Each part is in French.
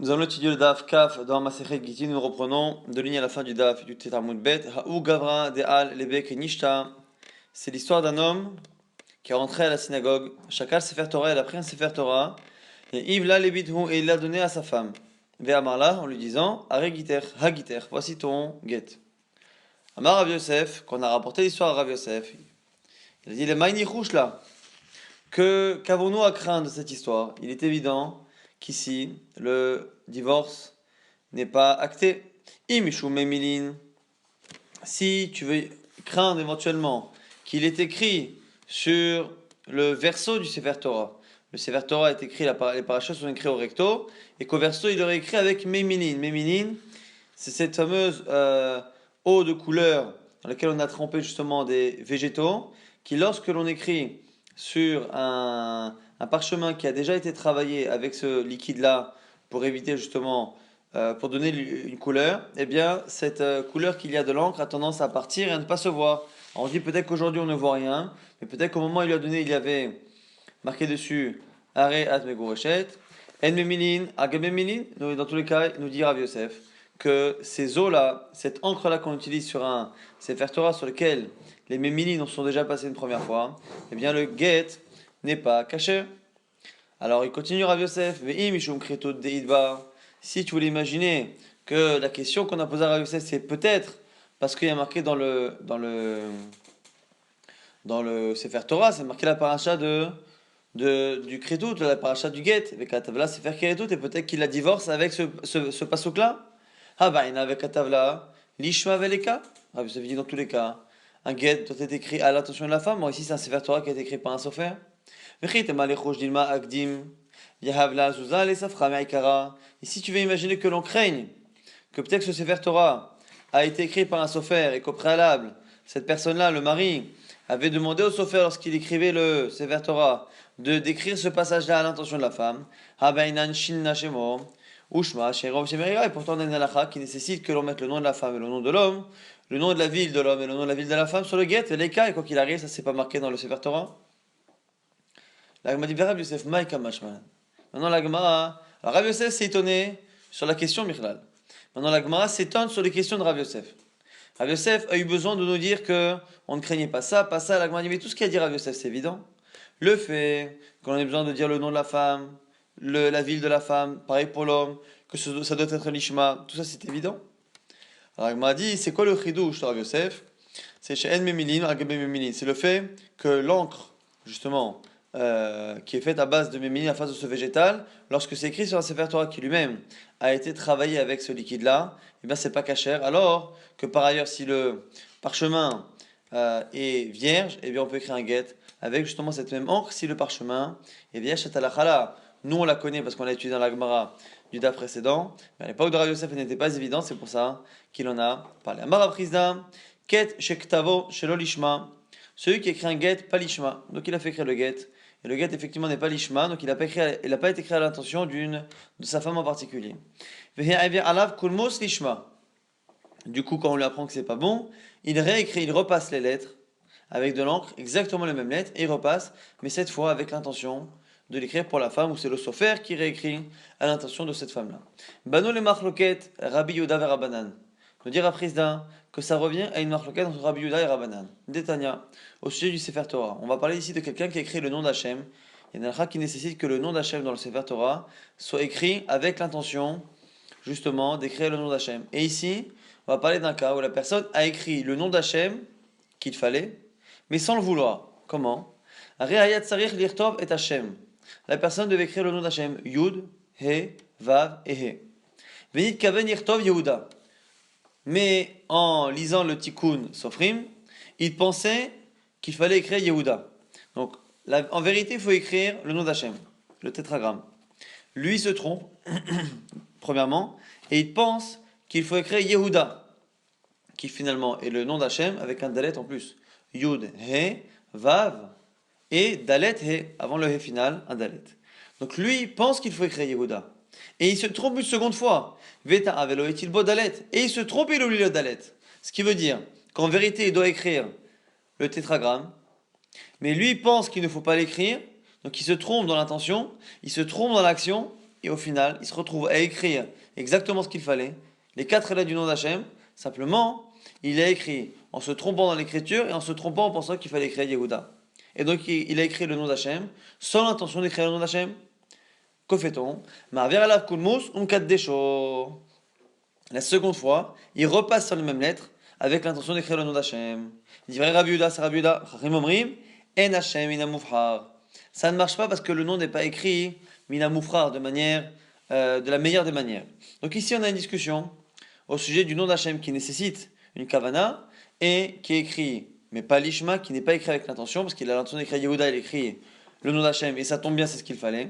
Nous allons étudier le Daf Kaf dans Masechet Gittin. Nous reprenons de ligne à la fin du Daf du Tetamud Bet. Ha'u Gavra De'al Lebek Nishta. C'est l'histoire d'un homme qui est rentré à la synagogue. Shakal Sefer Torah, il a pris un Sefer Torah. Et Ivla Lebithu, et il l'a donné à sa femme. Ve'amarla, en lui disant Are Giter, Hagiter, voici ton get. Amar Rav Yosef, qu'on a rapporté l'histoire à Rav Yosef. Il a dit Les Maïni là. Qu'avons-nous à craindre de cette histoire? Il est évident qu'ici, le divorce n'est pas acté. Imishu memilin. Si tu veux craindre éventuellement qu'il est écrit sur le verso du Sefer Torah. Le Sefer Torah est écrit, les parachutes sont écrits au recto, et qu'au verso il aurait écrit avec memilin. Memilin, c'est cette fameuse eau de couleur dans laquelle on a trempé justement des végétaux, qui lorsque l'on écrit sur un parchemin qui a déjà été travaillé avec ce liquide-là pour éviter justement, pour donner une couleur, eh bien cette couleur qu'il y a de l'encre a tendance à partir et à ne pas se voir. Alors on dit peut-être qu'aujourd'hui on ne voit rien, mais peut-être qu'au moment où il lui a donné, il y avait marqué dessus Are at Megoreshet, En Memilin, Agam Memilin, dans tous les cas, nous dit Rav Yosef que ces eaux-là, cette encre-là qu'on utilise sur un Sefer Torah sur lequel les Memilin sont déjà passés une première fois, eh bien le get n'est pas caché. Alors il continue Rav Yosef, si tu voulais imaginer que la question qu'on a posée à Rav Yosef, c'est peut-être parce qu'il y a marqué dans le Sefer Torah, c'est marqué la paracha du Kretout, la paracha du Get, avec la tavla Sefer Kretout, et peut-être qu'il la divorce avec ce passouk-là. Ah bah, il avec la tavla, l'ishma veleka. Rav Yosef dit dans tous les cas, un Get doit être écrit à l'attention de la femme. Bon, ici c'est un Sefer Torah qui a été écrit par un sofer. Et si tu veux imaginer que l'on craigne que peut-être que ce Sefer Torah a été écrit par un sofer et qu'au préalable, cette personne-là, le mari, avait demandé au sofer lorsqu'il écrivait le Sefer Torah de décrire ce passage-là à l'intention de la femme, et pourtant on a une halakha qui nécessite que l'on mette le nom de la femme et le nom de l'homme, le nom de la ville de l'homme et le nom de la ville de la femme sur le guet, et les cas, et quoi qu'il arrive, ça c'est pas marqué dans le Sefer Torah. La Gemara dit Rav Yosef Maïka Mashman. Maintenant la Gemara, alors Rav Yosef s'est étonné sur la question Michlal. Maintenant la Gemara s'étonne sur les questions de Rav Yosef. Rav Yosef a eu besoin de nous dire que on ne craignait pas ça, pas ça. La Gemara dit mais tout ce qu'a dit Rav Yosef c'est évident. Le fait qu'on ait besoin de dire le nom de la femme, la ville de la femme, pareil pour l'homme, que ça doit être l'ishma, tout ça c'est évident. Alors la Gemara dit c'est quoi le chidouche de Rav Yosef? C'est chez En Memilin, Agabé Memilin. C'est le fait que l'encre justement qui est faite à base de mémilin à face de ce végétal, lorsque c'est écrit sur un Sefer Torah qui lui-même a été travaillé avec ce liquide-là, eh bien c'est pas cachère. Alors que par ailleurs, si le parchemin est vierge, eh bien on peut écrire un get avec justement cette même encre si le parchemin est vierge. Cette halakha-là, nous on la connaît parce qu'on l'a étudié dans la Gemara du daf précédent, mais à l'époque de Rav Yosef, elle n'était pas évidente, c'est pour ça qu'il en a parlé. Amar Aprizda, Ket Shektavo Shelo Lishma, celui qui écrit un get, pas l'ishma. Donc il a fait écrire le get. Et le get, effectivement, n'est pas l'ishma, donc il n'a pas été écrit à l'intention de sa femme en particulier. Du coup, quand on lui apprend que c'est pas bon, il réécrit, il repasse les lettres avec de l'encre, exactement les mêmes lettres, et il repasse, mais cette fois avec l'intention de l'écrire pour la femme, ou c'est le sofer qui réécrit à l'intention de cette femme-là. Bano le machloket, Rabbi Yoda vers Rabanan. Nous dire à Prisda que ça revient à une marloquette entre Rabbi Yehuda et Rabbanan. Détania, au sujet du Sefer Torah. On va parler ici de quelqu'un qui a écrit le nom d'Hachem. Il y a une halakha qui nécessite que le nom d'Hachem dans le Sefer Torah soit écrit avec l'intention, justement, d'écrire le nom d'Hachem. Et ici, on va parler d'un cas où la personne a écrit le nom d'Hachem qu'il fallait, mais sans le vouloir. Comment? Re'ayat sarich lirtov et Hachem. La personne devait écrire le nom d'Hachem. Yud, He, Vav et He. Venit kaven yirtov Yehuda. Mais en lisant le Tikkun Sofrim, il pensait qu'il fallait écrire Yehuda. Donc, en vérité, il faut écrire le nom d'Hachem, le tétragramme. Lui se trompe, premièrement, et il pense qu'il faut écrire Yehuda, qui finalement est le nom d'Hachem avec un dalet en plus. Yud, He, Vav, et dalet, He, avant le He final, un dalet. Donc lui pense qu'il faut écrire Yehuda. Et il se trompe une seconde fois. Veta avelo est-il beau dalet? Et il se trompe et il oublie le dalet. Ce qui veut dire qu'en vérité, il doit écrire le tétragramme. Mais lui pense qu'il ne faut pas l'écrire. Donc il se trompe dans l'intention, il se trompe dans l'action. et au final, il se retrouve à écrire exactement ce qu'il fallait, les 4 lettres du nom d'Hachem, simplement, il a écrit en se trompant dans l'écriture et en se trompant en pensant qu'il fallait écrire Yehuda. Et donc, il a écrit le nom d'Hachem sans l'intention d'écrire le nom d'Hachem. Que fait-on? La seconde fois, il repasse sur les mêmes lettres avec l'intention d'écrire le nom d'Hachem. Il dit vrai Rabbi Yehuda, c'est Rabbi Yehuda. Chachim omrim, en Hachem mina mufhar. Ça ne marche pas parce que le nom n'est pas écrit mina mufhar de la meilleure des manières. Donc ici, on a une discussion au sujet du nom d'Hachem qui nécessite une kavana et qui est écrit, mais pas l'ishma, qui n'est pas écrit avec l'intention, parce qu'il a l'intention d'écrire Yehuda, il écrit le nom d'Hachem et ça tombe bien, c'est ce qu'il fallait.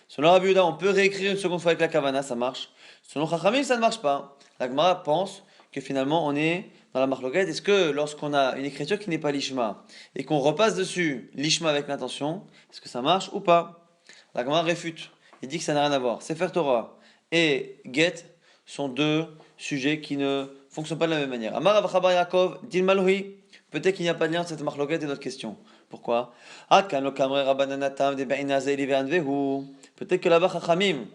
Selon Rabbi Yehuda, on peut réécrire une seconde fois avec la kavana, ça marche. Selon Chachamim, ça ne marche pas. La Gemara pense que finalement on est dans la marloquette. Est-ce que lorsqu'on a une écriture qui n'est pas l'ishma et qu'on repasse dessus l'ishma avec l'intention, est-ce que ça marche ou pas? La Gemara réfute. Il dit que ça n'a rien à voir. Sefer Torah et Get sont deux sujets qui ne fonctionnent pas de la même manière. Amar Avachabar Yaakov, Dil Malhi. Peut-être qu'il n'y a pas de lien entre cette marloquette et notre question. Pourquoi? Peut-être que là-bas Chachamim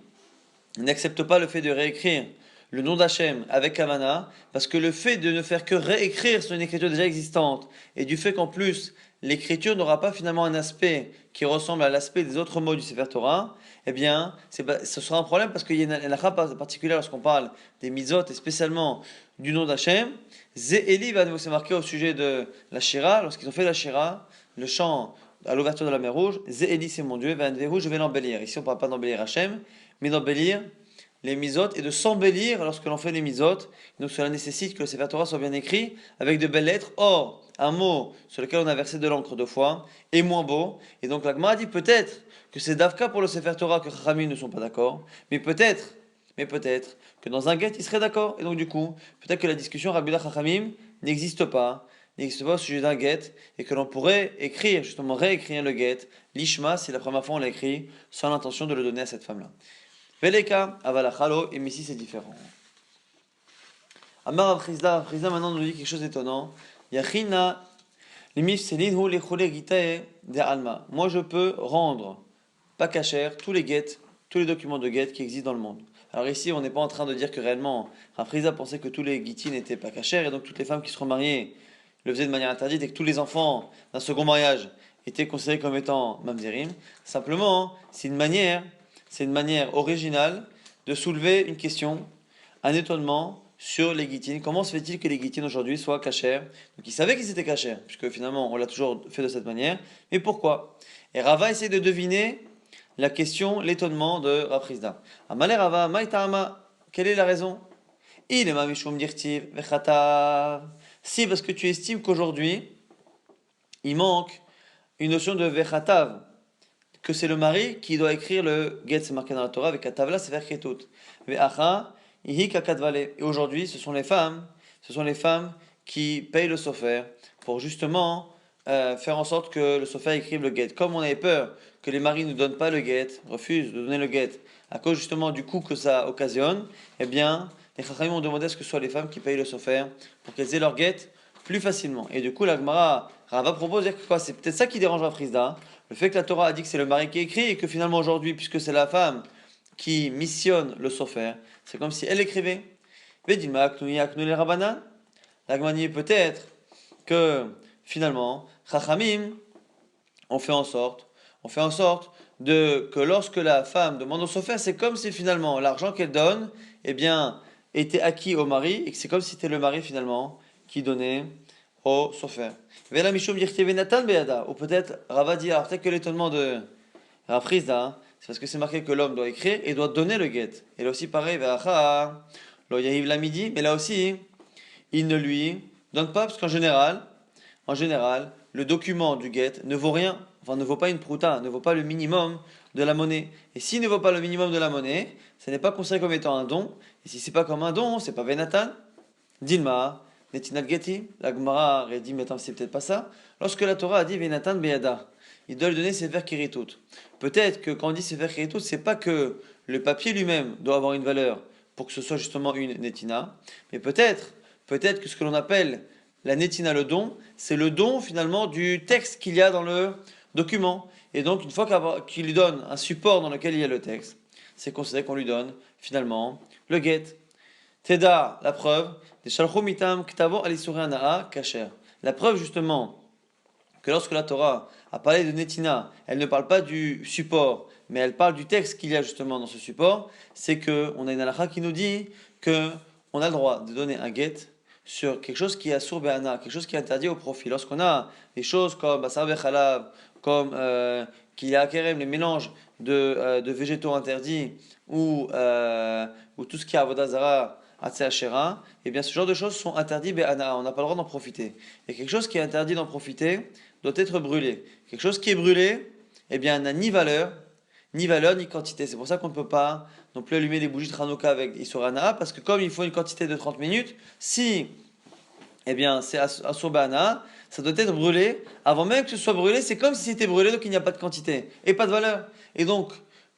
n'accepte pas le fait de réécrire le nom d'Hachem avec Kavana, parce que le fait de ne faire que réécrire sur une écriture déjà existante, et du fait qu'en plus, l'écriture n'aura pas finalement un aspect qui ressemble à l'aspect des autres mots du Sefer Torah, eh bien, ce sera un problème parce qu'il y a une halakha particulière lorsqu'on parle des mitzvot, et spécialement du nom d'Hachem. Zé'eli va c'est marqué au sujet de la Shira, lorsqu'ils ont fait la Shira, le chant à l'ouverture de la mer Rouge, Zé'eli c'est mon Dieu, je vais l'embellir. Ici on ne parle pas d'embellir Hachem, mais d'embellir les mitzvot et de s'embellir lorsque l'on fait les mitzvot. Donc cela nécessite que le Sefer Torah soit bien écrit avec de belles lettres. Or, un mot sur lequel on a versé de l'encre 2 fois est moins beau. Et donc la Gemara dit peut-être que c'est d'Avka pour le Sefer Torah que Chachamim ne sont pas d'accord, mais peut-être que dans un get ils seraient d'accord. Et donc du coup, peut-être que la discussion Rabbi Yehuda Chachamim n'existe pas au sujet d'un get et que l'on pourrait écrire, justement réécrire le get, l'ishma, si la première fois on l'a écrit, sans l'intention de le donner à cette femme-là. Veleka, avalachalo, et ici c'est différent. Amar Avchizda maintenant nous dit quelque chose d'étonnant. Yachina, de alma. Moi je peux rendre pas cachère tous les guettes, tous les documents de guet qui existent dans le monde. Alors ici on n'est pas en train de dire que réellement Avchizda pensait que tous les guitis n'étaient pas cachères et donc toutes les femmes qui seront mariées le faisaient de manière interdite et que tous les enfants d'un second mariage étaient considérés comme étant mamzerim. Simplement, c'est une manière originale de soulever une question, un étonnement sur les guitines. Comment se fait-il que les guitines aujourd'hui soient cachères? Donc ils savaient qu'ils étaient cachères, puisque finalement on l'a toujours fait de cette manière. Mais pourquoi? Et Rava essaie de deviner la question, l'étonnement de Rav Chizda. Amalé Rava, maïtama, quelle est la raison? Il est mamishum dirtiv vechatav. Si, parce que tu estimes qu'aujourd'hui, il manque une notion de vechatav, que c'est le mari qui doit écrire le get, c'est marqué dans la Torah, avec Katavla, c'est faire Ketut. Ve'acha, ihika katvale. Et aujourd'hui, ce sont les femmes qui payent le sofer pour justement faire en sorte que le sofer écrive le get. Comme on avait peur que les maris ne donnent pas le get, refusent de donner le get, à cause justement du coût que ça occasionne, eh bien, les Chachamim ont demandé à ce que ce soit les femmes qui payent le sofer pour qu'elles aient leur get plus facilement. Et du coup, la Gemara Rava propose de dire que quoi, c'est peut-être ça qui dérange Rav Chizda, le fait que la Torah a dit que c'est le mari qui écrit et que finalement aujourd'hui, puisque c'est la femme qui missionne le sofer, c'est comme si elle écrivait. La Gemara dit peut-être que finalement, Chachamim ont fait en sorte que lorsque la femme demande au sofer, c'est comme si finalement l'argent qu'elle donne, eh bien, était acquis au mari et que c'est comme si c'était le mari finalement qui donnait au sofer. Ou peut-être Rava dit, alors peut-être que l'étonnement de Rav Chizda, c'est parce que c'est marqué que l'homme doit écrire et doit donner le get. Et là aussi pareil, mais là aussi, il ne lui donne pas, parce qu'en général, le document du get ne vaut rien, enfin ne vaut pas une prouta, ne vaut pas le minimum de la monnaie. Et s'il ne vaut pas le minimum de la monnaie, ce n'est pas considéré comme étant un don. Et si c'est pas comme un don, c'est pas Venatan. Dilma, Netinat Geti, la Gemara aurait dit, mais attends, c'est peut-être pas ça. Lorsque la Torah a dit Venatan Beyada, il doit lui donner Sefer Kiritut. Peut-être que quand on dit Sefer Kiritut, c'est pas que le papier lui-même doit avoir une valeur pour que ce soit justement une Netina, mais peut-être que ce que l'on appelle la Netina, le don, c'est le don finalement du texte qu'il y a dans le document. Et donc, une fois qu'il lui donne un support dans lequel il y a le texte, c'est considéré qu'on lui donne finalement le get. Teda, la preuve, des shalchou mitam ktavo alisuri anaa kasher. La preuve justement que lorsque la Torah a parlé de Netina, elle ne parle pas du support, mais elle parle du texte qu'il y a justement dans ce support, c'est qu'on a une halakha qui nous dit qu'on a le droit de donner un get sur quelque chose qui est asur be'ana, quelque chose qui est interdit au profit. Lorsqu'on a des choses comme basar bechalav, comme qu'il y a kerem, les mélanges de végétaux interdits, ou tout ce qui est avodah zara, Atzéachera, et bien ce genre de choses sont interdits be'ana, on n'a pas le droit d'en profiter. Et quelque chose qui est interdit d'en profiter doit être brûlé. Quelque chose qui est brûlé, eh bien n'a ni valeur, ni quantité. C'est pour ça qu'on ne peut pas non plus allumer les bougies de Hanouka avec Isur Hana, parce que comme il faut une quantité de 30 minutes, si eh bien c'est Asur Be'ana, ça doit être brûlé. Avant même que ce soit brûlé, c'est comme si c'était brûlé, donc il n'y a pas de quantité et pas de valeur. Et donc,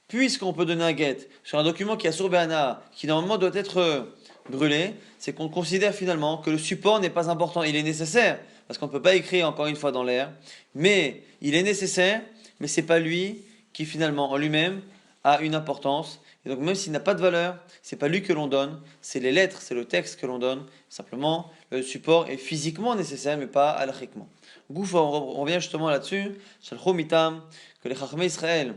puisqu'on peut donner un get sur un document qui est Asur Be'ana, qui normalement doit être brûlé, c'est qu'on considère finalement que le support n'est pas important. Il est nécessaire, parce qu'on ne peut pas écrire encore une fois dans l'air, mais il est nécessaire, mais c'est pas lui qui finalement en lui-même a une importance. Et donc même s'il n'a pas de valeur, c'est pas lui que l'on donne, c'est les lettres, c'est le texte que l'on donne. Simplement, le support est physiquement nécessaire, mais pas halachiquement. Goufa, on revient justement là-dessus, Shalchou mitam, que les Chachamei Israël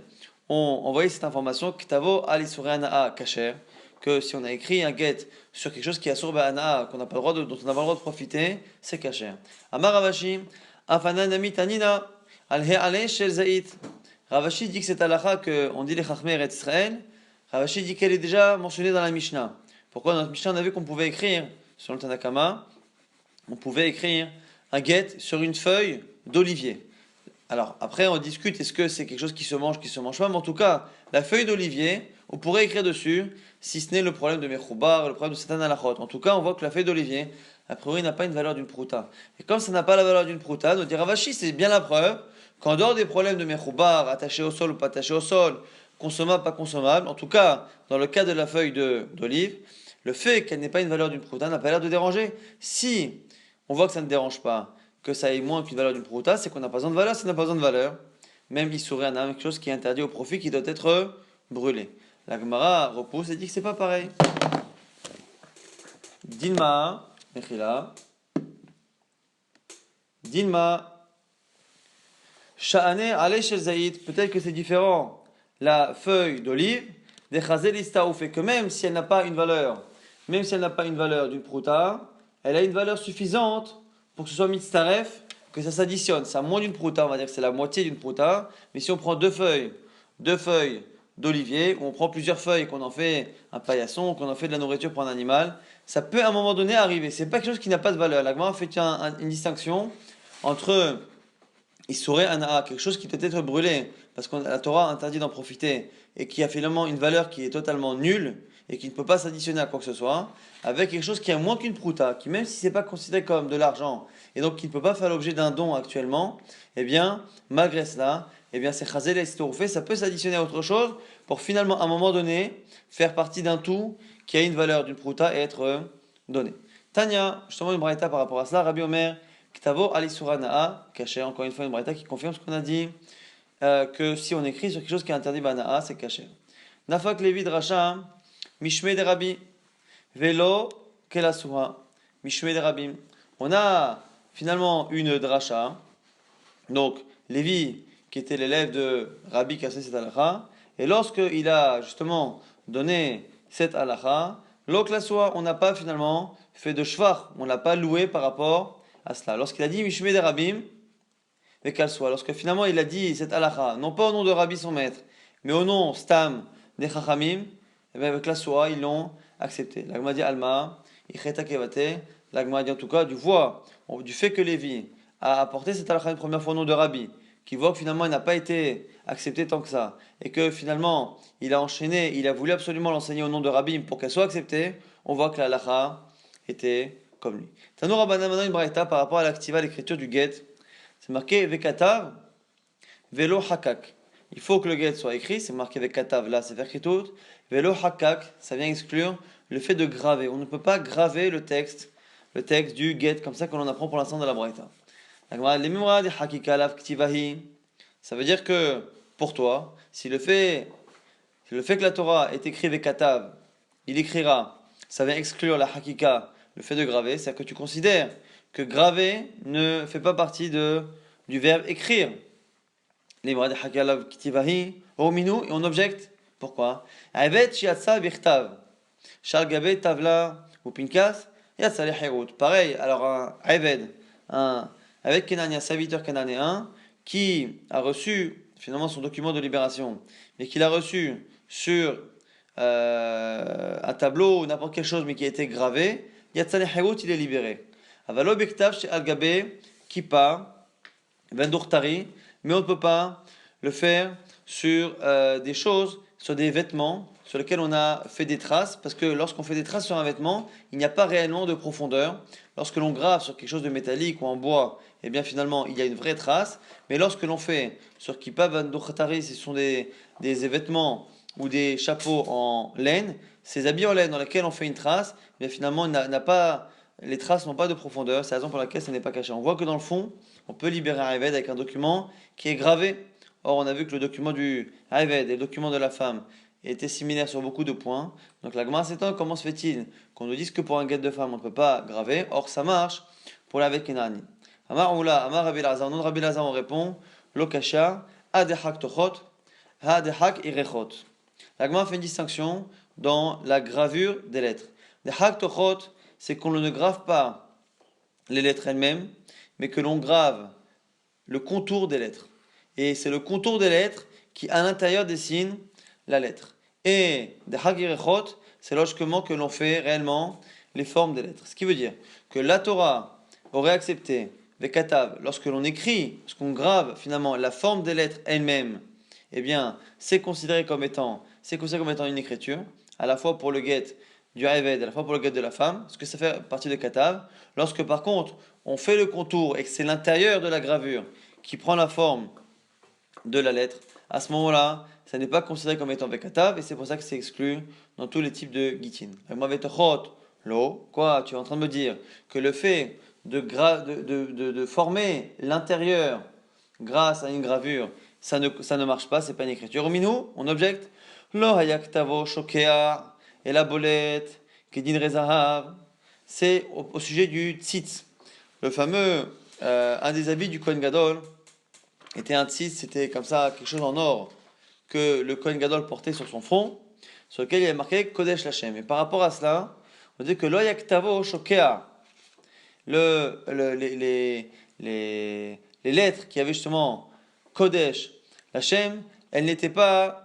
ont envoyé cette information, Ktavo al Isurei Hanaa kasher, que si on a écrit un get sur quelque chose qui est asur ba'ana, qu'on n'a pas le droit dont on n'a pas le droit de profiter, c'est kasher. Amar Ravashi, afana nami tanina, al he'ale shel zait. Ravashi dit que c'est halakha qu'on dit les Chachmei Eretz Israël. Ravashi dit qu'elle est déjà mentionnée dans la Mishnah. Pourquoi dans notre Mishnah on a vu qu'on pouvait écrire, sur le Tanakama, on pouvait écrire un get sur une feuille d'olivier. Alors après on discute, est-ce que c'est quelque chose qui se mange pas, mais en tout cas, la feuille d'olivier, on pourrait écrire dessus, si ce n'est le problème de Mechoubar, le problème de Satan Alachot. En tout cas, on voit que la feuille d'olivier, a priori, n'a pas une valeur d'une prouta. Et comme ça n'a pas la valeur d'une prouta, nous dit Ravashi, c'est bien la preuve qu'en dehors des problèmes de Mechoubar, attaché au sol ou pas attaché au sol, consommable, pas consommable, en tout cas, dans le cas de la feuille d'olive, le fait qu'elle n'ait pas une valeur d'une prouta n'a pas l'air de déranger. Si on voit que ça ne dérange pas, que ça ait moins qu'une valeur d'une prouta, c'est qu'on n'a pas besoin de valeur. Si on n'a pas besoin de valeur, même il sourit un quelque chose qui est interdit au profit, qui doit être brûlé. La Gemara repousse et dit que c'est pas pareil. Dilma, Mechila, Dilma, Sha'ane Ale Shel Zaïd, peut-être que c'est différent. La feuille d'olive, des Chazelista, fait que même si elle n'a pas une valeur, même si elle n'a pas une valeur d'une prouta, elle a une valeur suffisante pour que ce soit mitzaref, que ça s'additionne. Ça a moins d'une prouta, on va dire que c'est la moitié d'une prouta, mais si on prend deux feuilles d'olivier, ou on prend plusieurs feuilles, qu'on en fait un paillasson, qu'on en fait de la nourriture pour un animal, ça peut à un moment donné arriver. C'est pas quelque chose qui n'a pas de valeur. La Gemara fait une distinction entre Issouré Anaa, quelque chose qui doit être brûlé, parce que la Torah interdit d'en profiter, et qui a finalement une valeur qui est totalement nulle, et qui ne peut pas s'additionner à quoi que ce soit, avec quelque chose qui a moins qu'une prouta, qui même si c'est pas considéré comme de l'argent, et donc qui ne peut pas faire l'objet d'un don actuellement, eh bien, malgré cela, eh bien, c'est chazel et fait, ça peut s'additionner à autre chose, pour finalement, à un moment donné, faire partie d'un tout qui a une valeur d'une prouta et être donné. Tanya, justement une braïta par rapport à cela, Rabbi Omer, Ktavo alisura naa, caché, encore une fois une braïta qui confirme ce qu'on a dit, que si on écrit sur quelque chose qui est interdit banaa, c'est caché. Nafak Levi Dracha, Mishme de Rabbi, Velo Kelasura, Mishme de Rabbi. On a finalement une dracha, donc Lévi, qui était l'élève de Rabbi qui a fait cette halakha, et lorsqu'il a justement donné cette halakha, l'oklasua, on n'a pas finalement fait de shvar, on ne l'a pas loué par rapport à cela. Lorsqu'il a dit Mishme de Rabim, et qu'elle soit, lorsque finalement il a dit cette halakha, non pas au nom de Rabbi son maître, mais au nom Stam des Chachamim, et bien avec la soie, ils l'ont accepté. L'agma dit Alma, Icheta Kevate, l'agma dit en tout cas du fait que Lévi a apporté cette halakha une première fois au nom de Rabbi, qui voit que finalement il n'a pas été accepté tant que ça, et que finalement il a enchaîné, il a voulu absolument l'enseigner au nom de Rabbi pour qu'elle soit acceptée, on voit que la halakha était comme lui. Tanoura Rabbanan maintenant une braïta par rapport à l'activa, l'écriture du get. C'est marqué Vekatav, Velo Hakak. Il faut que le get soit écrit, c'est marqué Vekatav, là c'est écrit tout. Velo Hakak, ça vient exclure le fait de graver. On ne peut pas graver le texte du get comme ça que l'on apprend pour l'instant dans la Braïta. Ça veut dire que pour toi, si le fait Le fait que la Torah est écrite avec katav, il écrira, ça va exclure la hakika, le fait de graver, c'est-à-dire que tu considères que graver ne fait pas partie du verbe écrire. L'imra de hakalav kitivahi, ominu, et on objecte. Pourquoi? Evet shiatsa birtav, shal gabe tavla ou pinkas, yatsa leherut. Pareil, alors un Eved, avec Kenania, serviteur cananéen, qui a reçu finalement son document de libération, mais qu'il a reçu sur un tableau ou n'importe quelle chose, mais qui a été gravé, Yatzane Herut, il est libéré. Avalo Bektav chez Al-Gabe, Kippa, Vendurtari, mais on ne peut pas le faire sur des choses, sur des vêtements, sur lesquels on a fait des traces, parce que lorsqu'on fait des traces sur un vêtement, il n'y a pas réellement de profondeur. Lorsque l'on grave sur quelque chose de métallique ou en bois, eh bien finalement il y a une vraie trace, mais lorsque l'on fait sur Kippa Vendurtari, ce sont des vêtements ou des chapeaux en laine, ces habits en laine dans lesquels on fait une trace, mais finalement les traces n'ont pas de profondeur, c'est la raison pour laquelle ça n'est pas caché. On voit que dans le fond, on peut libérer un Eved avec un document qui est gravé. Or, on a vu que le document du Eved et le document de la femme étaient similaires sur beaucoup de points. Donc la Gemara s'étonne, comment se fait-il qu'on nous dise que pour un guet de femme on ne peut pas graver? Or, ça marche pour l'Eved Kenani. Amar Oula, Amar Rabbi Lazar, non Rabbi Lazar, on répond, Lokasha, Adehak Tochot, Adehak Irechot. La Gemara fait une distinction dans la gravure des lettres. Des haktochot, c'est qu'on ne grave pas les lettres elles-mêmes, mais que l'on grave le contour des lettres. Et c'est le contour des lettres qui, à l'intérieur, dessine la lettre. Et des hagirechot, c'est logiquement que l'on fait réellement les formes des lettres. Ce qui veut dire que la Torah aurait accepté, vekatav, lorsque l'on écrit, lorsqu'on grave finalement la forme des lettres elles-mêmes, eh bien, c'est considéré comme étant une écriture, à la fois pour le guet du Eved, à la fois pour le guet de la femme, parce que ça fait partie de Katav. Lorsque par contre, on fait le contour et que c'est l'intérieur de la gravure qui prend la forme de la lettre, à ce moment-là, ça n'est pas considéré comme étant Katav, et c'est pour ça que c'est exclu dans tous les types de Gitin. Quoi, tu es en train de me dire que le fait de former l'intérieur grâce à une gravure, ça ne marche pas, c'est pas une écriture. Au minou, on objecte. Lo hayaktavo shokea et la bolette, kedin rezahav. C'est au sujet du tzitz. Le fameux, un des habits du Kohen Gadol était un tzitz, c'était comme ça, quelque chose en or que le Kohen Gadol portait sur son front, sur lequel il y avait marqué Kodesh Lachem. Et par rapport à cela, on dit que lo hayaktavo shokea, les lettres qui avaient justement Kodesh, Hachem, elle n'était pas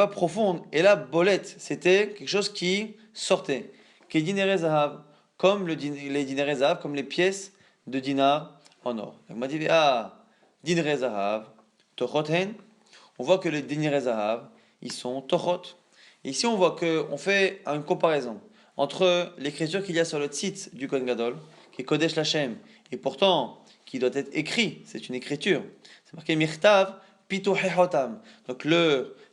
profonde. Et la bolette, c'était quelque chose qui sortait. Kedinere zahav, comme les dinere zahav, comme les pièces de dinar en or. Donc, on m'a dit, dinere zahav, tochot hen. On voit que les dinere zahav, ils sont tochot. Et ici, on voit qu'on fait une comparaison entre l'écriture qu'il y a sur le site du Kohen Gadol, qui est Kodesh Lachem, et pourtant qui doit être écrit, c'est une écriture. C'est marqué Mirtav Pituhehotam. Donc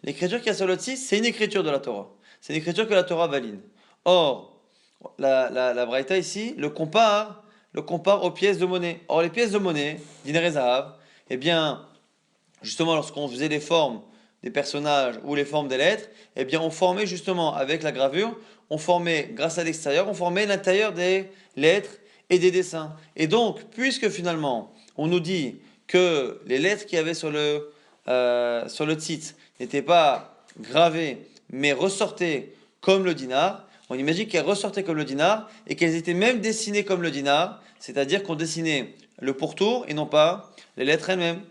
l'écriture qu'il y a sur le site, c'est une écriture de la Torah. C'est une écriture que la Torah valide. Or, la Braïta ici le compare aux pièces de monnaie. Or, les pièces de monnaie, Dinare Zahav, eh bien, justement, lorsqu'on faisait les formes des personnages ou les formes des lettres, eh bien, on formait justement avec la gravure, on formait, grâce à l'extérieur, on formait l'intérieur des lettres et des dessins. Et donc, puisque finalement, on nous dit que les lettres qu'il y avait sur le titre n'étaient pas gravées, mais ressortaient comme le dinar, on imagine qu'elles ressortaient comme le dinar et qu'elles étaient même dessinées comme le dinar, c'est-à-dire qu'on dessinait le pourtour et non pas les lettres elles-mêmes.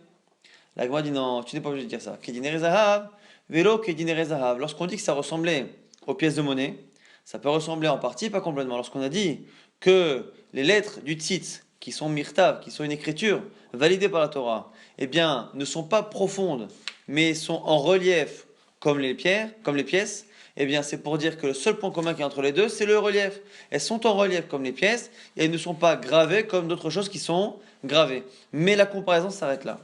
La Gemara dit non, tu n'es pas obligé de dire ça. Kedinere zahav, vélo kedinere zahav. Lorsqu'on dit que ça ressemblait aux pièces de monnaie, ça peut ressembler en partie, pas complètement. Lorsqu'on a dit que les lettres du tzitz, qui sont mirtav, qui sont une écriture validée par la Torah, eh bien, ne sont pas profondes, mais sont en relief comme les pièces, eh bien, c'est pour dire que le seul point commun qu'il y a entre les deux, c'est le relief. Elles sont en relief comme les pièces, et elles ne sont pas gravées comme d'autres choses qui sont gravées. Mais la comparaison s'arrête là.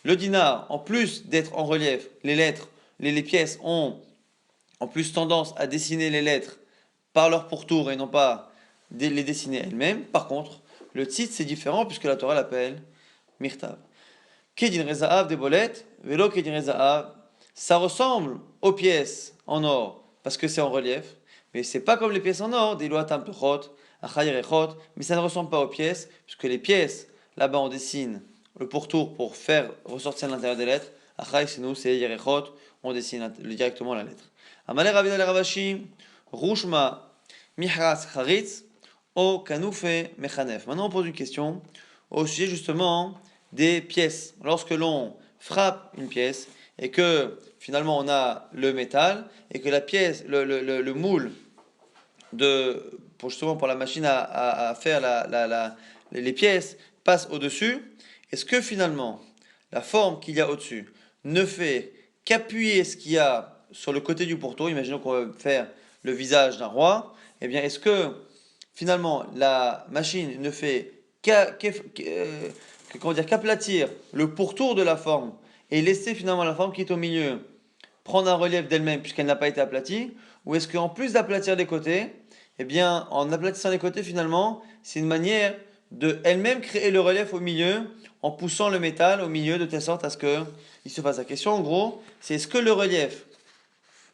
Le dinar, en plus d'être en relief, les lettres, les pièces ont en plus tendance à dessiner les lettres par leur pourtour et non pas les dessiner elles-mêmes. Par contre, le tzitz c'est différent puisque la Torah l'appelle mirtav. Kedin rezahav des bolettes, vélo kedin rezahav, ça ressemble aux pièces en or parce que c'est en relief, mais c'est pas comme les pièces en or, des loatam pechot, achayirechot, mais ça ne ressemble pas aux pièces, puisque les pièces, là-bas on dessine le pourtour pour faire ressortir l'intérieur des lettres, achay c'est nous, c'est yerechot, on dessine directement la lettre. Amalé Ravina le Ravashi, Rushma Mihras Charitz, O Kanoufe Mechanef. Maintenant on pose une question au sujet justement des pièces. Lorsque l'on frappe une pièce et que finalement on a le métal et que la pièce, le moule justement pour la machine à faire les pièces passe au-dessus, est-ce que finalement la forme qu'il y a au-dessus ne fait qu'appuyer ce qu'il y a sur le côté du pourtour? Imaginons qu'on va faire le visage d'un roi. Eh bien, est-ce que finalement la machine ne fait qu'aplatir le pourtour de la forme et laisser finalement la forme qui est au milieu prendre un relief d'elle-même puisqu'elle n'a pas été aplatie? Ou est-ce qu'en plus d'aplatir les côtés, eh bien, en aplatissant les côtés, finalement, c'est une manière de elle-même créer le relief au milieu en poussant le métal au milieu de telle sorte à ce qu'il se fasse. La question, en gros, c'est est-ce que le relief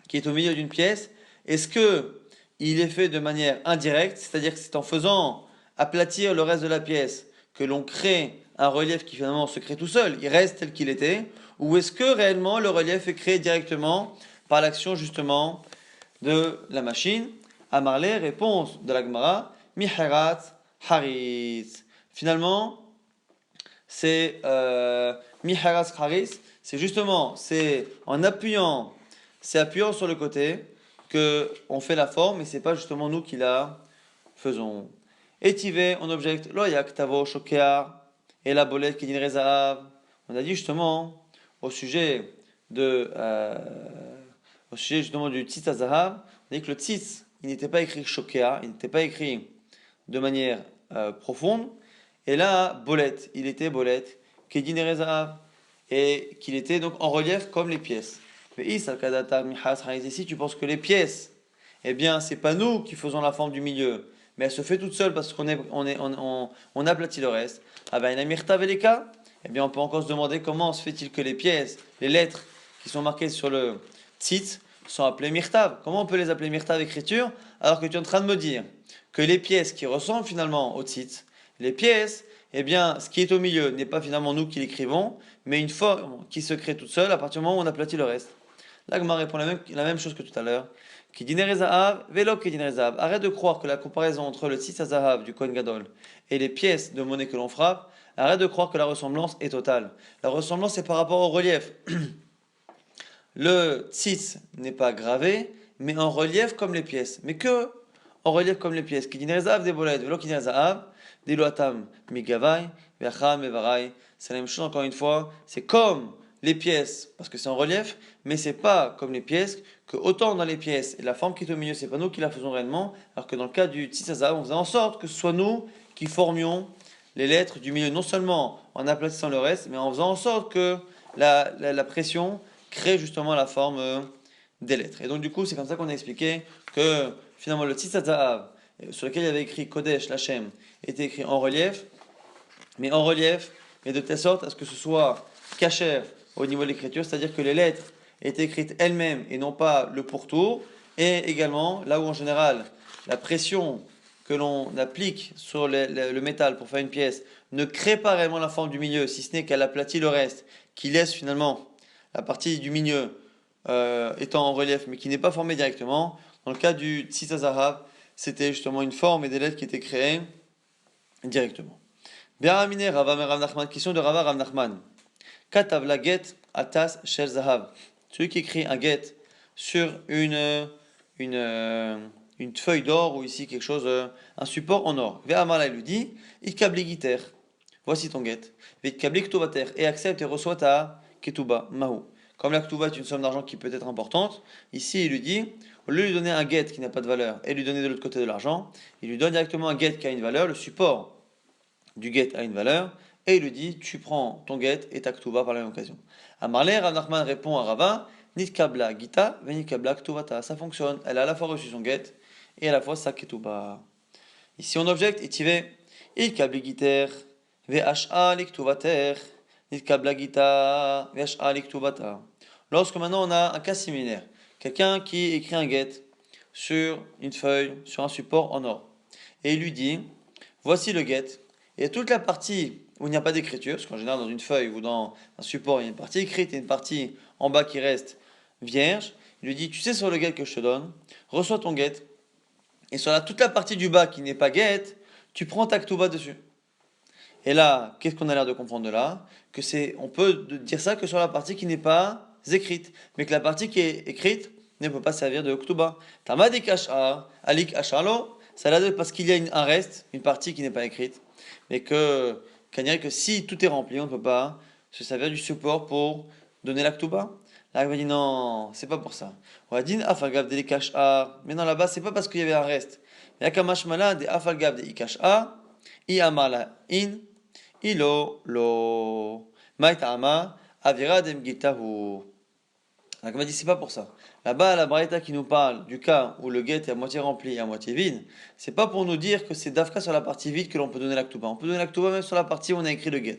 qui est au milieu d'une pièce, est-ce que il est fait de manière indirecte, c'est-à-dire que c'est en faisant aplatir le reste de la pièce que l'on crée un relief qui finalement se crée tout seul, il reste tel qu'il était, ou est-ce que réellement le relief est créé directement par l'action justement de la machine? Amarle, réponse de la Gemara, Miharat Haris. Finalement, c'est Miharat Haris, c'est justement, c'est appuyant sur le côté que on fait la forme, et c'est pas justement nous qui la faisons. Étivé, on objecte, loyak tavo shokea, et la bolette qui dit zahav. On a dit justement au sujet au sujet justement du tzitz zahav, on a dit que le tzitz, il n'était pas écrit shokea, il n'était pas écrit de manière profonde, et là, bolette, il était bolette, qui dit zahav, et qu'il était donc en relief comme les pièces. Mais ici, tu penses que les pièces, eh bien, c'est pas nous qui faisons la forme du milieu, mais elle se fait toute seule parce on aplatit le reste. Ah ben, eh bien, on peut encore se demander comment se fait-il que les pièces, les lettres qui sont marquées sur le tzitz sont appelées mirtav. Comment on peut les appeler mirtav écriture alors que tu es en train de me dire que les pièces qui ressemblent finalement au tzitz, les pièces, eh bien, ce qui est au milieu n'est pas finalement nous qui l'écrivons, mais une forme qui se crée toute seule à partir du moment où on aplatit le reste. Là, Gmar répond la même chose que tout à l'heure. Qui dinere zahav, velo qui dinere zahav. Arrête de croire que la comparaison entre le tzitz zahav du Kohen Gadol et les pièces de monnaie que l'on frappe, arrête de croire que la ressemblance est totale. La ressemblance est par rapport au relief. Le tzitz n'est pas gravé, mais en relief comme les pièces. Mais que en relief comme les pièces. Qui dinere zahav des bolettes, velo qui dinere zahav, des loatam migavai, veacham mevarai. C'est la même chose encore une fois. C'est comme les pièces, parce que c'est en relief, mais c'est pas comme les pièces, que autant dans les pièces et la forme qui est au milieu, c'est pas nous qui la faisons réellement, alors que dans le cas du tzitzazav, on faisait en sorte que ce soit nous qui formions les lettres du milieu, non seulement en aplatissant le reste, mais en faisant en sorte que la pression crée justement la forme des lettres. Et donc du coup, c'est comme ça qu'on a expliqué que finalement le tzitzazav, sur lequel il y avait écrit Kodesh, Lachem, était écrit en relief, mais de telle sorte à ce que ce soit cachère au niveau de l'écriture, c'est-à-dire que les lettres étaient écrites elles-mêmes et non pas le pourtour, et également là où en général la pression que l'on applique sur le métal pour faire une pièce ne crée pas réellement la forme du milieu, si ce n'est qu'elle aplatit le reste, qui laisse finalement la partie du milieu étant en relief mais qui n'est pas formée directement. Dans le cas du tzitz zahav, c'était justement une forme et des lettres qui étaient créées directement. Bien raminé, Rava Rav Nachman, question de Rava Rav Nachman. Katav la get atas shel zahav. Celui qui écrit un get sur une feuille d'or ou ici quelque chose, un support en or. Ve'amala il lui dit, ikabli giter. Voici ton get. Ve'ikabli ktuvater. Et accepte et reçoit ta ketuba, mahu. Comme la ketuba est une somme d'argent qui peut être importante, ici il lui dit, au lieu de lui donner un get qui n'a pas de valeur et lui donner de l'autre côté de l'argent, il lui donne directement un get qui a une valeur, le support du get a une valeur, et il lui dit, tu prends ton get et ta ktuba par la même occasion. Amarle, Rav Nachman répond à Rava, nitkabla gita, venikabla ktuvata. Ça fonctionne, elle a à la fois reçu son get et à la fois sa ketuba. Ici on objecte, itive, ilkabli giter, vha liktuvater, nitkabla gita, vha liktuvata. Lorsque maintenant on a un cas similaire, quelqu'un qui écrit un get sur une feuille, sur un support en or. Et il lui dit, voici le get. Et toute la partie où il n'y a pas d'écriture, parce qu'en général dans une feuille ou dans un support, il y a une partie écrite et une partie en bas qui reste vierge. Il lui dit, tu sais sur le get que je te donne, reçois ton get. Et sur toute la partie du bas qui n'est pas get, tu prends ta ktuba dessus. Et là, qu'est-ce qu'on a l'air de comprendre de là? On peut dire ça que sur la partie qui n'est pas écrite, mais que la partie qui est écrite ne peut pas servir de ktuba. Tamadik ash'a, alik ash'alo, ça l'a parce qu'il y a un reste, une partie qui n'est pas écrite, mais qu'on dirait que si tout est rempli, on ne peut pas se servir du support pour donner la ktuba. Là, il va dire non, c'est pas pour ça. On va dire afalgav de l'ikash'a, mais non, là-bas, c'est pas parce qu'il y avait un reste. Yakamashmala de afalgav de ikash'a, i amala in, ilo lo maitama avira dem gitahu. Donc on m'a dit c'est pas pour ça. Là-bas la braïta qui nous parle du cas où le get est à moitié rempli et à moitié vide, c'est pas pour nous dire que c'est dafka sur la partie vide que l'on peut donner la ktuba. On peut donner la ktuba même sur la partie où on a écrit le get.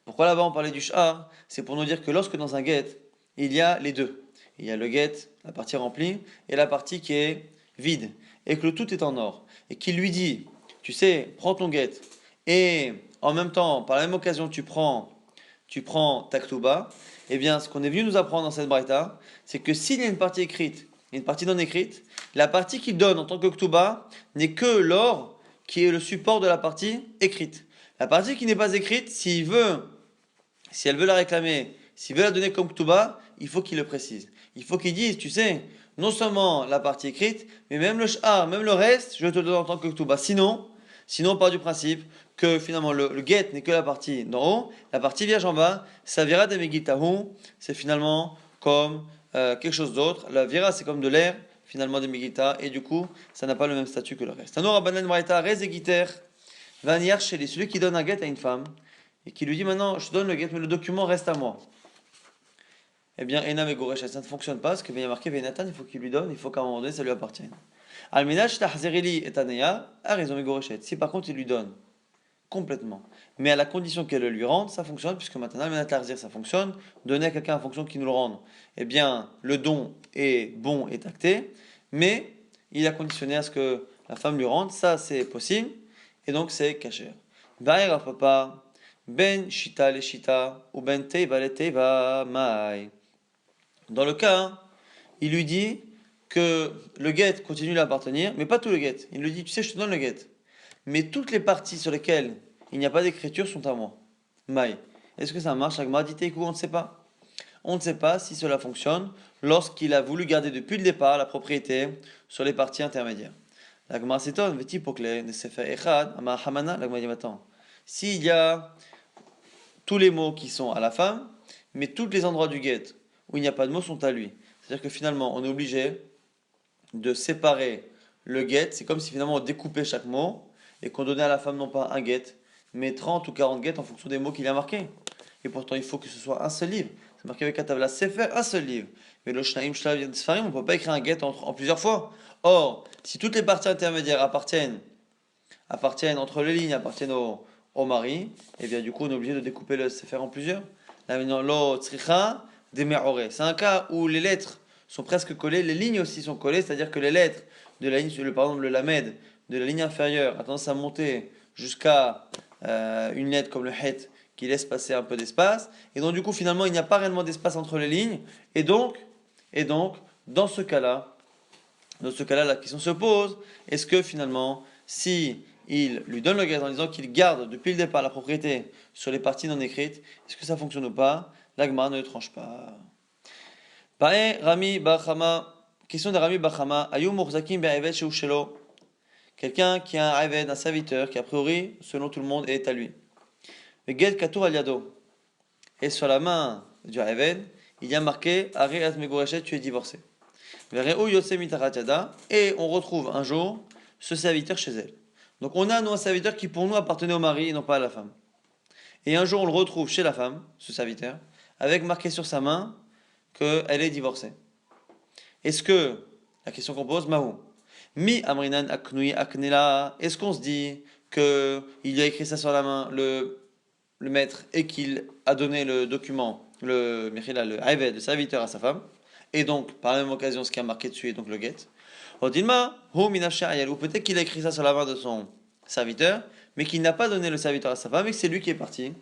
Pourquoi là-bas on parlait du sh'a? C'est pour nous dire que lorsque dans un get, il y a les deux. Il y a le get, la partie remplie, et la partie qui est vide. Et que le tout est en or. Et qu'il lui dit, tu sais, prends ton get, et en même temps, par la même occasion, tu prends ta ktuba, eh bien, ce qu'on est venu nous apprendre dans cette braïta, c'est que s'il y a une partie écrite et une partie non écrite, la partie qu'il donne en tant que ktuba n'est que l'or qui est le support de la partie écrite. La partie qui n'est pas écrite, si elle veut la réclamer, s'il veut la donner comme ktuba, il faut qu'il le précise. Il faut qu'il dise, tu sais, non seulement la partie écrite, mais même le sh'a, même le reste, je te le donne en tant que ktuba. Sinon, on part du principe que finalement le get n'est que la partie d'en haut, la partie vierge en bas, ça vira de Megiltahu, c'est finalement comme quelque chose d'autre. La vira c'est comme de l'air, finalement de Megilta, et du coup ça n'a pas le même statut que le reste. Tanor Abanan Braïta, Rez et Giter, Vaniar chez celui qui donne un get à une femme, et qui lui dit maintenant je te donne le get, mais le document reste à moi. Eh bien, Enam et Goresh, ça ne fonctionne pas, parce que bien il y a marqué Venatan, il faut qu'il lui donne, il faut qu'à un moment donné ça lui appartienne. Alminach tahzerili et Taneya, a raison Megoreshet. Si par contre il lui donne complètement, mais à la condition qu'elle le lui rende, ça fonctionne, puisque maintenant Alminach tahzer ça fonctionne, donner à quelqu'un en fonction qu'il nous le rende, eh bien le don est bon et acté, mais il a conditionné à ce que la femme lui rende, ça c'est possible, et donc c'est kasher. Baïra papa, ben shita le shita, ou ben teiva le teiva mai. Dans le cas, il lui dit que le get continue à appartenir, mais pas tout le get. Il lui dit, tu sais, je te donne le get. Mais toutes les parties sur lesquelles il n'y a pas d'écriture sont à moi. Maï. Est-ce que ça marche? Agma dit, écoute, on ne sait pas. On ne sait pas si cela fonctionne lorsqu'il a voulu garder depuis le départ la propriété sur les parties intermédiaires. L'agma s'étonne, veti pokle, ne se fait echad, ama hamana, l'agma dit, attends. S'il y a tous les mots qui sont à la femme, mais tous les endroits du get où il n'y a pas de mots sont à lui. C'est-à-dire que finalement, on est obligé de séparer le get. C'est comme si finalement on découpait chaque mot et qu'on donnait à la femme non pas un get, mais 30 ou 40 get en fonction des mots qu'il a marqués. Et pourtant, il faut que ce soit un seul livre. C'est marqué avec Katavla Sefer, un seul livre. Mais le Shnaim Shlav Sfarim, on ne peut pas écrire un get en plusieurs fois. Or, si toutes les parties intermédiaires appartiennent entre les lignes, appartiennent au mari, et bien du coup, on est obligé de découper le Sefer en plusieurs. Là, maintenant, lo tzricha de me'ore. C'est un cas où les lettres sont presque collées, les lignes aussi sont collées, c'est-à-dire que les lettres de la ligne, par exemple le lamed, de la ligne inférieure a tendance à monter jusqu'à une lettre comme le het qui laisse passer un peu d'espace, et donc du coup finalement il n'y a pas réellement d'espace entre les lignes, et donc dans ce cas-là, la question se pose, est-ce que finalement, si il lui donne le get en disant qu'il garde depuis le départ la propriété sur les parties non écrites, est-ce que ça fonctionne ou pas? L'agma ne tranche pas. Pae Rami Bachama, question de Rami Bachama, Ayu Murzakim Be'eved Sheu Shelo. Quelqu'un qui a un Eved, un serviteur, qui a priori, selon tout le monde, est à lui. Le Get Katour Aliado. Et sur la main du Eved, il y a marqué Ari Azmegoreshet, tu es divorcé. Et on retrouve un jour ce serviteur chez elle. Donc on a un serviteur qui pour nous appartenait au mari et non pas à la femme. Et un jour on le retrouve chez la femme, ce serviteur, avec marqué sur sa main qu'elle est divorcée. Est-ce que, la question qu'on pose, Mahou, Mi Amrinan Aknui Aknela, est-ce qu'on se dit qu'il lui a écrit ça sur la main, le maître, et qu'il a donné le document, le Eved, le serviteur à sa femme? et donc, par la même occasion, ce qui a marqué dessus est donc le get. Odilma, ou peut-être qu'il a écrit ça sur la main de son serviteur, mais qu'il n'a pas donné le serviteur à sa femme, et que c'est lui qui est parti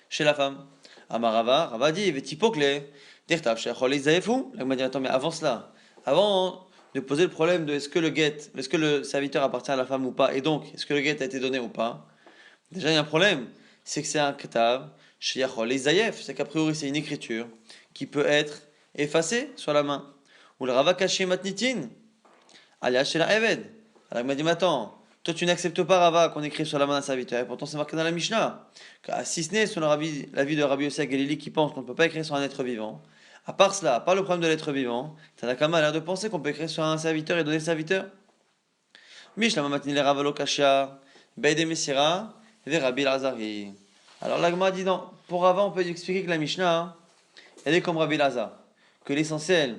chez la femme. Amarava, Rava dit, Vetipokle, Dirtav, Shechol Isaefou. Là, il m'a dit, attends, mais avant cela, avant de poser le problème de est-ce que le serviteur appartient à la femme ou pas, et donc, est-ce que le get a été donné ou pas, déjà, il y a un problème. C'est que c'est un ketav, Shechol Isaef, c'est qu'a priori, c'est une écriture qui peut être effacée sur la main. Ou le Rava caché matnitin, alias chez la Eved. Alors il m'a dit, mais attends, toi tu n'acceptes pas Rava qu'on écrive sur la main d'un serviteur, et pourtant c'est marqué dans la Mishnah. Si ce n'est selon l'avis de Rabbi Yossi Galili qui pense qu'on ne peut pas écrire sur un être vivant, à part cela, à part le problème de l'être vivant, Tanakama a l'air de penser qu'on peut écrire sur un serviteur et donner le serviteur. Mishnah matnile Ravalo Kashia, Beide Messira, ve Rabbi Lazari. Alors l'Agma dit non, pour Rava on peut expliquer que la Mishnah, elle est comme Rabbi Lazar, que l'essentiel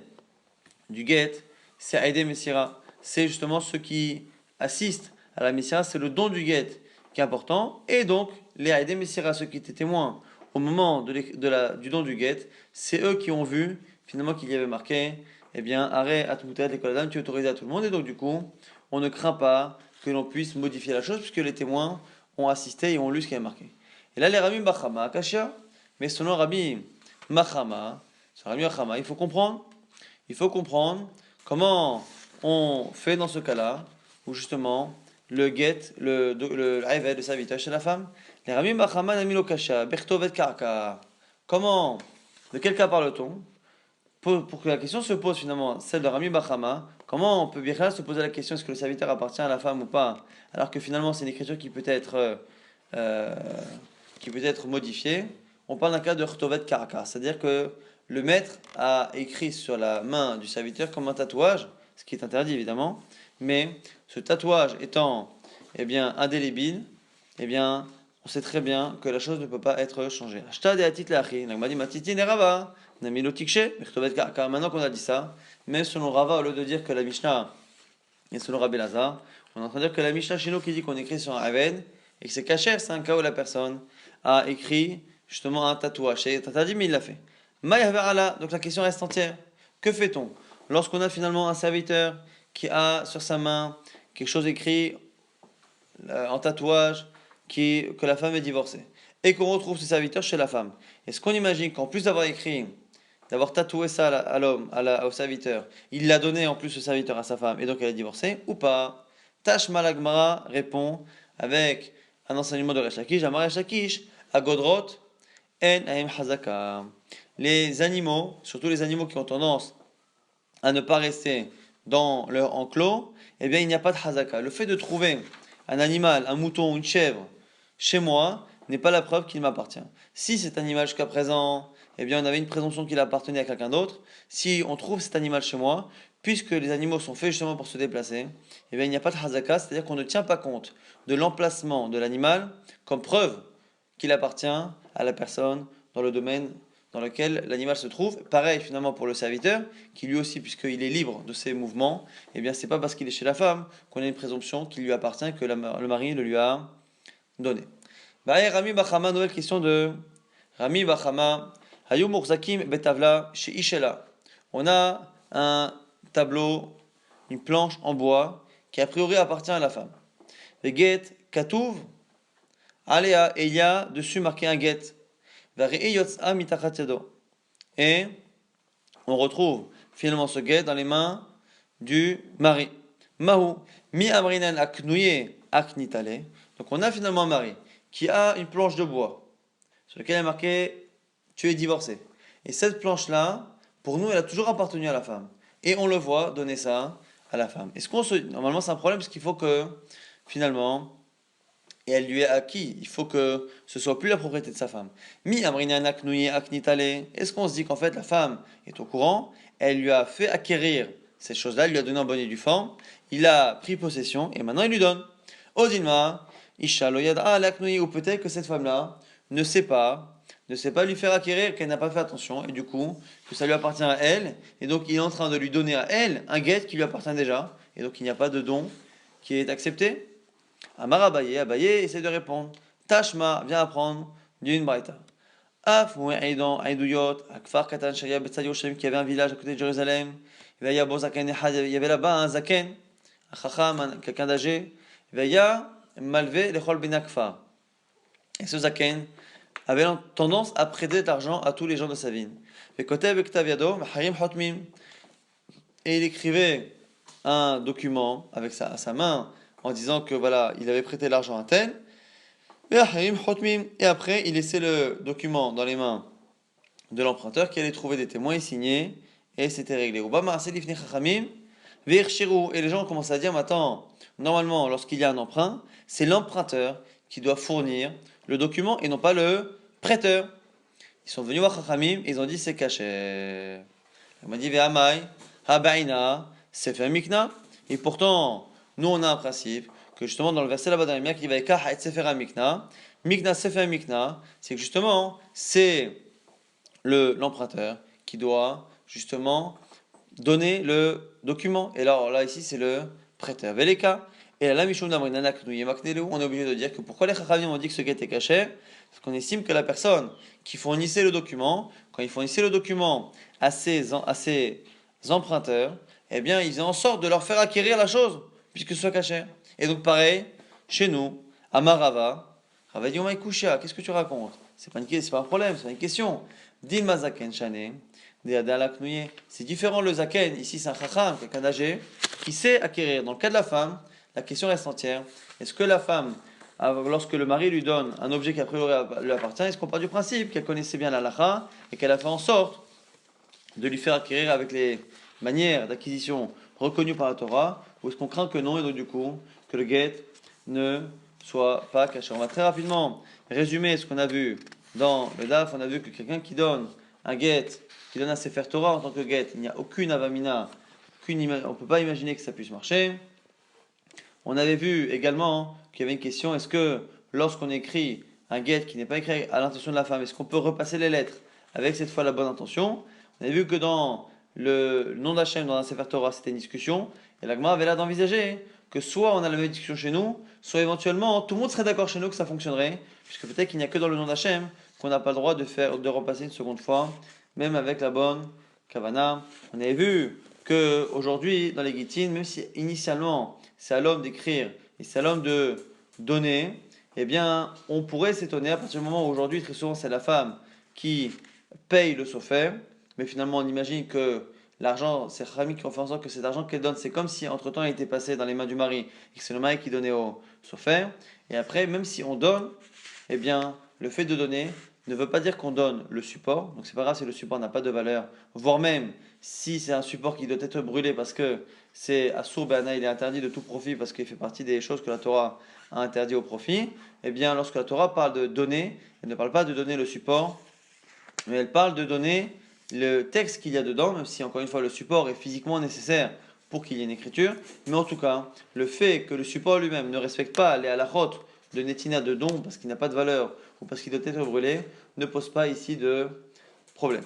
du get, c'est Aïdé Messira. C'est justement ceux qui assistent à la Messira, c'est le don du get qui est important. Et donc, les Aïdé Messira, ceux qui étaient témoins au moment du don du get, c'est eux qui ont vu finalement qu'il y avait marqué, eh bien, arrêt à tout l'école d'âme, tu es autorisé à tout le monde. Et donc, du coup, on ne craint pas que l'on puisse modifier la chose puisque les témoins ont assisté et ont lu ce qui est marqué. Et là, les Rabbi Machama, Akashia, mais selon Rabbi Machama, il faut comprendre comment on fait dans ce cas-là, où justement le get, le Eved, le serviteur chez la femme, les Rami Machaman Amilo Kasha, Bertovet Karka. Comment, de quel cas parle-t-on pour que la question se pose finalement, celle de Rami Bachama, comment on peut bien se poser la question est-ce que le serviteur appartient à la femme ou pas, alors que finalement c'est une écriture euh, qui peut être modifiée. On parle d'un cas de Rtovet Karaka, c'est-à-dire que le maître a écrit sur la main du serviteur comme un tatouage, ce qui est interdit évidemment, mais ce tatouage étant eh bien, indélébile, eh bien, on sait très bien que la chose ne peut pas être changée. Maintenant qu'on a dit ça, même selon Rava, au lieu de dire que la Mishnah et selon Rabbi Lazar, on est en train de dire que la Mishnah chez nous qui dit qu'on écrit sur un Aven et que c'est caché, c'est un cas où la personne a écrit justement un tatouage. C'est interdit, mais il l'a fait. Donc la question reste entière. Que fait-on lorsqu'on a finalement un serviteur qui a sur sa main quelque chose écrit en tatouage que la femme est divorcée et qu'on retrouve ce serviteur chez la femme? Est-ce qu'on imagine qu'en plus d'avoir écrit, d'avoir tatoué ça à l'homme, au serviteur, il l'a donné en plus au serviteur à sa femme et donc elle est divorcée ou pas? Tash Malagmara répond avec un enseignement de Resh Lakish, Amar Resh Lakish, à Godrot, En Ahem Hazaka. Les animaux, surtout les animaux qui ont tendance à ne pas rester dans leur enclos, eh bien il n'y a pas de Hazaka. Le fait de trouver un animal, un mouton, une chèvre, chez moi, n'est pas la preuve qu'il m'appartient. Si cet animal jusqu'à présent, eh bien on avait une présomption qu'il appartenait à quelqu'un d'autre, si on trouve cet animal chez moi, puisque les animaux sont faits justement pour se déplacer, eh bien il n'y a pas de hazaka, c'est-à-dire qu'on ne tient pas compte de l'emplacement de l'animal comme preuve qu'il appartient à la personne dans le domaine dans lequel l'animal se trouve. Pareil finalement pour le serviteur, qui lui aussi, puisqu'il est libre de ses mouvements, eh bien c'est pas parce qu'il est chez la femme qu'on a une présomption qu'il lui appartient que le mari le lui a donné. Bah, Rami Bachama, nouvelle question de Rami Bachama. Hayou Murzakim Betavla chez Ishela. On a un tableau, une planche en bois qui a priori appartient à la femme. Le get Katouv Aléa, et il y a dessus marqué un get. Et on retrouve finalement ce get dans les mains du mari. Mahu mi amrinan aknouye aknitale. Donc on a finalement un mari qui a une planche de bois sur laquelle il est marqué tu es divorcé. Et cette planche-là, pour nous, elle a toujours appartenu à la femme. Et on le voit donner ça à la femme. Normalement, c'est un problème parce qu'il faut que, finalement, et elle lui est acquis. Il faut que ce soit plus la propriété de sa femme. Mi amrinan aknouye aknitale. Est-ce qu'on se dit qu'en fait, la femme est au courant, elle lui a fait acquérir ces choses-là, elle lui a donné en bonne et due forme, il a pris possession et maintenant il lui donne. Odilma, Isha loyad alaknouye, ou peut-être que cette femme-là ne sait pas lui faire acquérir, qu'elle n'a pas fait attention, et du coup, que ça lui appartient à elle, et donc il est en train de lui donner à elle un guet qui lui appartient déjà, et donc il n'y a pas de don qui est accepté. Amar Abaye essaie de répondre. Tashma, viens apprendre d'une braïta. Af ou Aïdan, Aïdouyot, Akfar Katan Shaya Betzad Yerushalayim, qui avait un village à côté de Jérusalem. Il y avait là-bas un zaken, un chacham, quelqu'un d'âgé. Il y a malvé lechol benakfar. Et ce zaken avait tendance à prêter de l'argent à tous les gens de sa ville. Et il écrivait un document avec à sa main en disant que voilà, il avait prêté l'argent à tel. Et après, il laissait le document dans les mains de l'emprunteur qui allait trouver des témoins et signer, et c'était réglé. Et les gens commencent à dire, mais attends, normalement, lorsqu'il y a un emprunt, c'est l'emprunteur qui doit fournir le document et non pas le prêteur. Ils sont venus voir Chachamim et ils ont dit, c'est caché. Il m'a dit, Ve'amai, Habaina, Sefer Mikna. Et pourtant, nous on a un principe que justement dans le verset là-bas dans les Mia qui va écrire et Sefer Mikna, Mikna Sefer Mikna, c'est que justement c'est l'emprunteur qui doit justement donner le document. Et là ici c'est le prêteur. Veleka. Et là, Mishum Damrinanak on est obligé de dire que pourquoi les Chachamim ont dit que ce guet est caché, parce qu'on estime que la personne qui fournissait le document, quand il fournissait le document à ses emprunteurs, eh bien, ils faisaient en sorte de leur faire acquérir la chose, puisque ce soit caché. Et donc, pareil, chez nous, à Marava, Rava dit, qu'est-ce que tu racontes? C'est pas un problème, c'est pas une question. Dilma Zaken Shane, c'est différent le Zaken, ici c'est un Chacham, quelqu'un d'âgé, qui sait acquérir. Dans le cas de la femme, la question reste entière. Est-ce que la femme, lorsque le mari lui donne un objet qui a priori lui appartient, est-ce qu'on part du principe qu'elle connaissait bien la halakha et qu'elle a fait en sorte de lui faire acquérir avec les manières d'acquisition reconnues par la Torah, ou est-ce qu'on craint que non, et donc du coup, que le guet ne soit pas caché? On va très rapidement résumer ce qu'on a vu dans le DAF. On a vu que quelqu'un qui donne un guet, qui donne un Sefer Torah en tant que guet, il n'y a aucune avamina, on ne peut pas imaginer que ça puisse marcher. On avait vu également qu'il y avait une question, est-ce que lorsqu'on écrit un guet qui n'est pas écrit à l'intention de la femme, est-ce qu'on peut repasser les lettres avec cette fois la bonne intention? On avait vu que dans le nom d'Hachem, dans un Sefer Torah, c'était une discussion, et l'Agma avait l'air d'envisager que soit on a la même discussion chez nous, soit éventuellement tout le monde serait d'accord chez nous que ça fonctionnerait, puisque peut-être qu'il n'y a que dans le nom d'Hachem qu'on n'a pas le droit de repasser une seconde fois, même avec la bonne Kavana. On avait vu que aujourd'hui dans les Gittin, même si initialement c'est à l'homme d'écrire et c'est à l'homme de donner, eh bien on pourrait s'étonner à partir du moment où aujourd'hui très souvent c'est la femme qui paye le sofer, mais finalement on imagine que l'argent, c'est Rami qui ont fait en sorte que cet argent qu'elle donne, c'est comme si entre temps il était passé dans les mains du mari et que c'est le mari qui donnait au sofer. Et après, même si on donne, eh bien le fait de donner ne veut pas dire qu'on donne le support, donc c'est pas grave si le support n'a pas de valeur, voire même si c'est un support qui doit être brûlé parce que c'est Assour Bana, il est interdit de tout profit parce qu'il fait partie des choses que la Torah a interdit au profit. Eh bien, lorsque la Torah parle de donner, elle ne parle pas de donner le support, mais elle parle de donner le texte qu'il y a dedans, même si encore une fois le support est physiquement nécessaire pour qu'il y ait une écriture. Mais en tout cas, le fait que le support lui-même ne respecte pas les halachot de netina de don parce qu'il n'a pas de valeur ou parce qu'il doit être brûlé, ne pose pas ici de problème.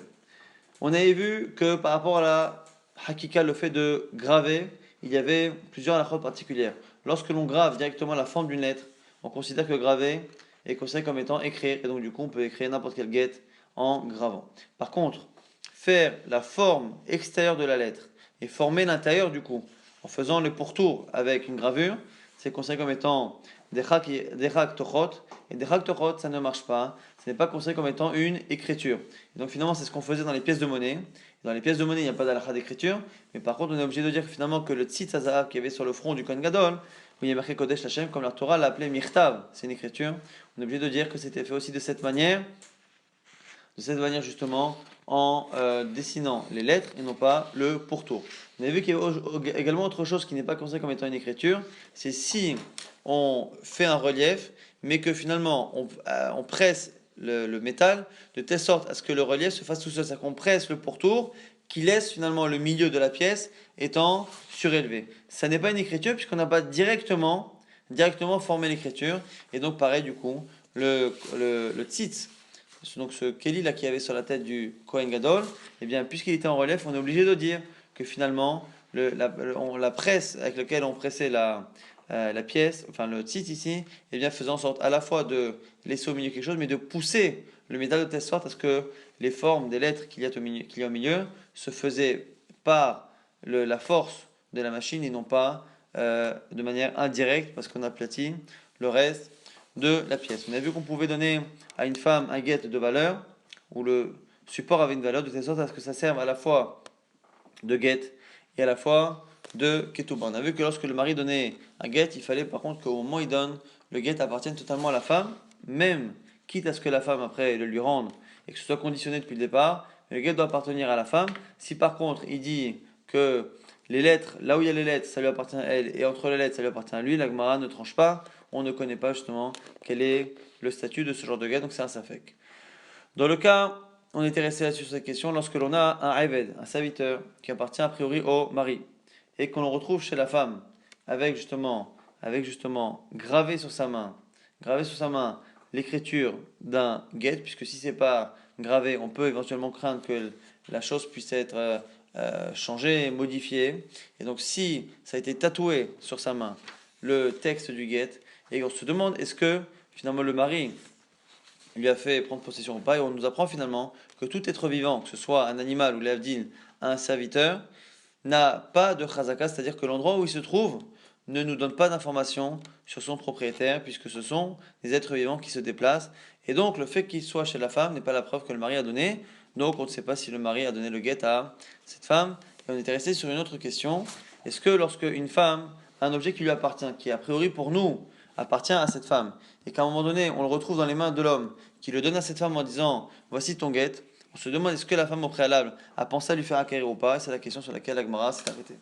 On avait vu que par rapport à la hakika, le fait de graver, il y avait plusieurs halachot particulières. Lorsque l'on grave directement la forme d'une lettre, on considère que graver est considéré comme étant écrire, et donc du coup on peut écrire n'importe quelle guette en gravant. Par contre, faire la forme extérieure de la lettre et former l'intérieur du coup, en faisant le pourtour avec une gravure, c'est considéré comme étant des chak tochot, et des chak tochot ça ne marche pas, ce n'est pas considéré comme étant une écriture. Et donc finalement c'est ce qu'on faisait dans les pièces de monnaie. Dans les pièces de monnaie il n'y a pas d'alakha d'écriture, mais par contre on est obligé de dire que finalement que le tzitz hazahav qui avait sur le front du Kohen Gadol, où il y a marqué Kodesh Hashem, comme la Torah l'appelait mirtav, c'est une écriture, on est obligé de dire que c'était fait aussi de cette manière justement en dessinant les lettres et non pas le pourtour. On a vu qu'il y a également autre chose qui n'est pas considéré comme étant une écriture, c'est si on fait un relief, mais que finalement on presse le métal de telle sorte à ce que le relief se fasse tout seul, c'est-à-dire qu'on presse le pourtour qui laisse finalement le milieu de la pièce étant surélevé. Ça n'est pas une écriture puisqu'on n'a pas directement formé l'écriture, et donc pareil du coup, le tzitz, donc ce Kéli là qui avait sur la tête du Kohen Gadol, eh bien puisqu'il était en relief, on est obligé de dire que finalement la presse avec laquelle on pressait la pièce, enfin le tzitz ici, et bien faisant en sorte à la fois de laisser au milieu quelque chose, mais de pousser le métal de telle sorte à ce que les formes des lettres qu'il y a au milieu se faisaient par la force de la machine et non pas de manière indirecte parce qu'on aplatit le reste de la pièce. On a vu qu'on pouvait donner à une femme un guet de valeur où le support avait une valeur de telle sorte à ce que ça serve à la fois de guet et à la fois de ketouba. On a vu que lorsque le mari donnait un guet, il fallait par contre qu'au moment où il donne, le guet appartienne totalement à la femme, même quitte à ce que la femme après le lui rende et que ce soit conditionné depuis le départ, mais le guet doit appartenir à la femme. Si par contre il dit que les lettres, là où il y a les lettres, ça lui appartient à elle, et entre les lettres, ça lui appartient à lui, la Gemara ne tranche pas, on ne connaît pas justement quel est le statut de ce genre de guet, donc c'est un safek. Dans le cas, on était resté là sur cette question, lorsque l'on a un Eved, un serviteur, qui appartient a priori au mari, et qu'on le retrouve chez la femme, avec justement gravé sur sa main l'écriture d'un guet, puisque si c'est pas gravé, on peut éventuellement craindre que la chose puisse être changée, modifiée. Et donc si ça a été tatoué sur sa main, le texte du guet, et on se demande est-ce que finalement le mari lui a fait prendre possession ou pas, et on nous apprend finalement que tout être vivant, que ce soit un animal ou l'avdil, un serviteur, n'a pas de chazaka, c'est-à-dire que l'endroit où il se trouve ne nous donne pas d'informations sur son propriétaire, puisque ce sont des êtres vivants qui se déplacent, et donc le fait qu'il soit chez la femme n'est pas la preuve que le mari a donné, donc on ne sait pas si le mari a donné le guet à cette femme, et on était resté sur une autre question, est-ce que lorsque une femme a un objet qui lui appartient, qui a priori pour nous appartient à cette femme, et qu'à un moment donné on le retrouve dans les mains de l'homme, qui le donne à cette femme en disant voici ton guet, on se demande est-ce que la femme au préalable a pensé à lui faire acquérir ou pas, et c'est la question sur laquelle la Gemara s'est arrêtée.